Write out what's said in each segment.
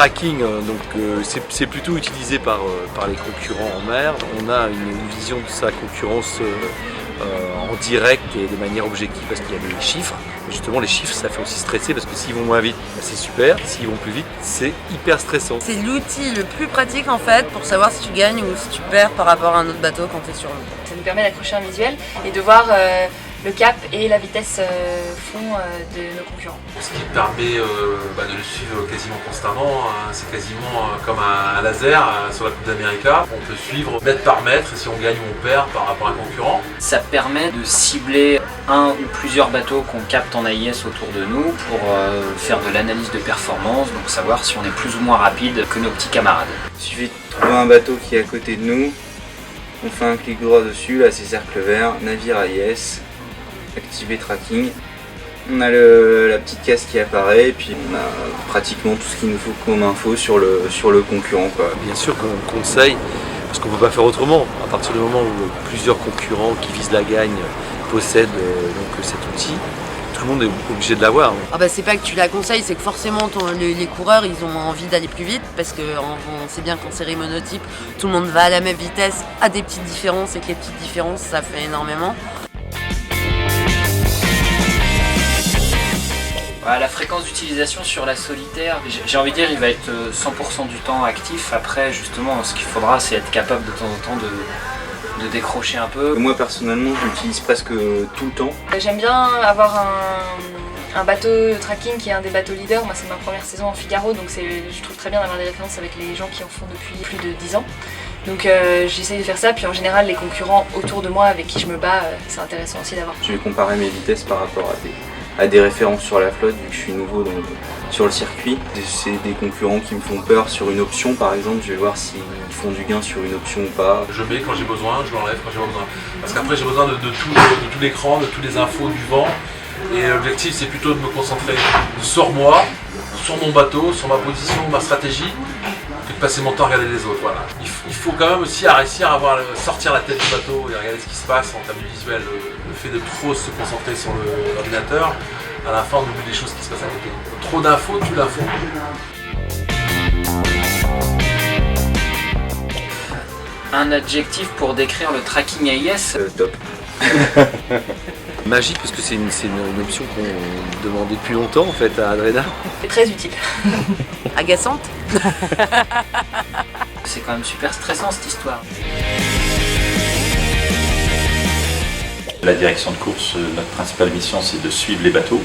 tracking, c'est plutôt utilisé par les concurrents en mer. On a une vision de sa concurrence en direct et de manière objective parce qu'il y a des chiffres. Et justement, les chiffres, ça fait aussi stresser parce que s'ils vont moins vite, c'est super. S'ils vont plus vite, c'est hyper stressant. C'est l'outil le plus pratique en fait pour savoir si tu gagnes ou si tu perds par rapport à un autre bateau quand tu es sur l'eau. Ça nous permet d'accrocher un visuel et de voir le cap et la vitesse fond de nos concurrents. Ce qui permet de le suivre quasiment constamment, hein. C'est quasiment comme un laser sur la Coupe d'Amérique. On peut suivre mètre par mètre si on gagne ou on perd par rapport à un concurrent. Ça permet de cibler un ou plusieurs bateaux qu'on capte en AIS autour de nous pour faire de l'analyse de performance, donc savoir si on est plus ou moins rapide que nos petits camarades. Il suffit de trouver un bateau qui est à côté de nous, on fait un clic droit dessus, là c'est cercle vert, navire AIS, activer tracking. On a la petite case qui apparaît et puis on a pratiquement tout ce qu'il nous faut comme info sur le concurrent, quoi. Bien sûr qu'on conseille, parce qu'on ne peut pas faire autrement. À partir du moment où plusieurs concurrents qui visent la gagne possèdent donc cet outil, tout le monde est obligé de l'avoir. Ah bah c'est pas que tu la conseilles, c'est que forcément les coureurs ils ont envie d'aller plus vite parce que on sait bien qu'en série monotype tout le monde va à la même vitesse, à des petites différences et que les petites différences ça fait énormément. La fréquence d'utilisation sur la solitaire, j'ai envie de dire, il va être 100% du temps actif. Après, justement, ce qu'il faudra, c'est être capable de temps en temps de décrocher un peu. Moi, personnellement, je l'utilise presque tout le temps. J'aime bien avoir un bateau tracking qui est un des bateaux leaders. Moi, c'est ma première saison en Figaro, donc je trouve très bien d'avoir des références avec les gens qui en font depuis plus de 10 ans. Donc j'essaye de faire ça, puis en général, les concurrents autour de moi avec qui je me bats, c'est intéressant aussi d'avoir. Je vais comparer mes vitesses par rapport à des références sur la flotte, vu que je suis nouveau sur le circuit. C'est des concurrents qui me font peur sur une option par exemple, je vais voir s'ils font du gain sur une option ou pas. Je mets quand j'ai besoin, je l'enlève quand j'ai pas besoin. Parce qu'après j'ai besoin de tout l'écran, de toutes les infos du vent. Et l'objectif c'est plutôt de me concentrer sur moi, sur mon bateau, sur ma position, ma stratégie, que de passer mon temps à regarder les autres. Voilà. Il faut quand même aussi réussir à sortir la tête du bateau et regarder ce qui se passe en termes de visuel. Le fait de trop se concentrer sur l'ordinateur, à la fin on oublie des choses qui se passent à côté. Trop d'infos, tu l'info. Un adjectif pour décrire le tracking AIS Top. Magique parce que c'est une option qu'on demandait depuis longtemps en fait à Adrena. C'est très utile. Agaçante. C'est quand même super stressant cette histoire. La direction de course, notre principale mission c'est de suivre les bateaux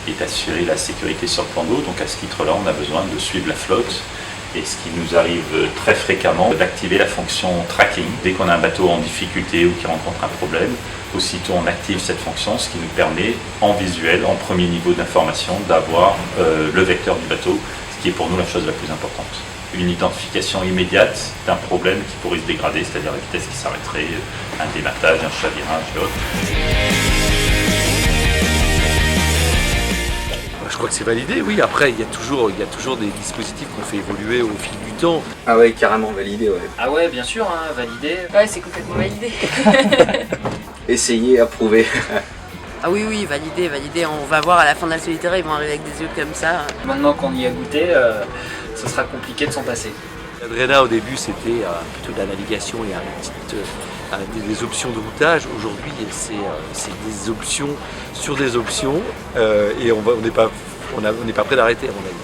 et d'assurer la sécurité sur le plan d'eau. Donc à ce titre-là, on a besoin de suivre la flotte. Et ce qui nous arrive très fréquemment, d'activer la fonction tracking. Dès qu'on a un bateau en difficulté ou qui rencontre un problème, aussitôt on active cette fonction, ce qui nous permet en visuel, en premier niveau d'information, d'avoir le vecteur du bateau, ce qui est pour nous la chose la plus importante. Une identification immédiate d'un problème qui pourrait se dégrader, c'est-à-dire la vitesse qui s'arrêterait, un dématage, un chavirage et autres. Je crois que c'est validé, oui. Après, il y a toujours des dispositifs qu'on fait évoluer au fil du temps. Ah ouais, carrément validé, ouais. Ah ouais, bien sûr, hein, validé. Ouais, c'est complètement validé. Essayer, approuver. Ah oui, validé. On va voir à la fin de la solitaire, ils vont arriver avec des yeux comme ça. Maintenant qu'on y a goûté, ce sera compliqué de s'en passer. Adrena au début c'était plutôt de la navigation et des options de routage. Aujourd'hui c'est des options sur des options et on n'est pas prêt d'arrêter à mon avis.